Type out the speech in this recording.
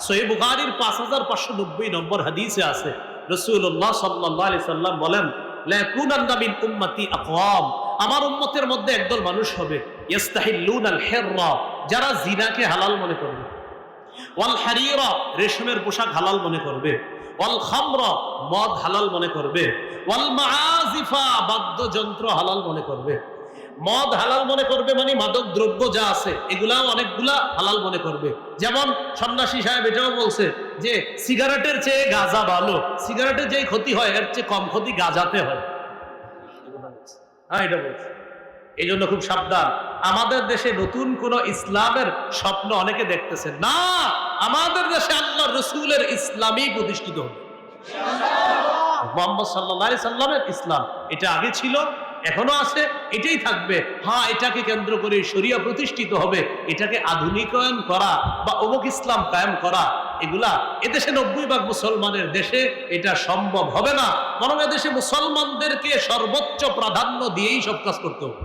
সহিহ বুখারীর 5590 নম্বর হাদিসে আছে, রাসূলুল্লাহ সাল্লাল্লাহু আলাইহি সাল্লাম বলেন, লা ইয়াকুনান্না মিন উম্মতি আকওয়াম, আমার উম্মতের মধ্যে একদল মানুষ হবে, ইস্তাহিল্লুনাল হিররা, যারা জিনাকে হালাল মনে করবে, ওয়াল হারিরা, রেশমের পোশাক হালাল মনে করবে, ওয়াল খামরা, মদ হালাল মনে করবে, ওয়াল মাআজিফা, বাদ্যযন্ত্র হালাল মনে করবে। মদ হালাল মনে করবে মানে মাদক দ্রব্য যা আছে এগুলাও অনেকগুলা হালাল মনে করবে। যেমন সন্ন্যাসী সাহেব এটাও বলছে যে সিগারেটের চেয়ে গাঁজা ভালো, সিগারেটের যে ক্ষতি হয় এর চেয়ে কম ক্ষতি গাঁজাতে হয়। হ্যাঁ, এটা বলছে। এই জন্য খুব সাবধান। আমাদের দেশে নতুন কোন ইসলামের স্বপ্ন অনেকে দেখতেছে না, আমাদের দেশে আল্লাহ রসুলের ইসলামই প্রতিষ্ঠিত হবে। মুহাম্মদ সাল্লাল্লাহু আলাইহি সাল্লামের ইসলাম এটা আগে ছিল, এখনো আছে, এটাই থাকবে। হ্যাঁ, এটাকে কেন্দ্র করে শরিয়া প্রতিষ্ঠিত হবে, এটাকে আধুনিকায়ন করা বা অমুক ইসলাম কায়েম করা, এগুলা এদেশে 90% মুসলমানের দেশে এটা সম্ভব হবে না। বরং এদেশে মুসলমানদেরকে সর্বোচ্চ প্রাধান্য দিয়েই সব কাজ করতে হবে।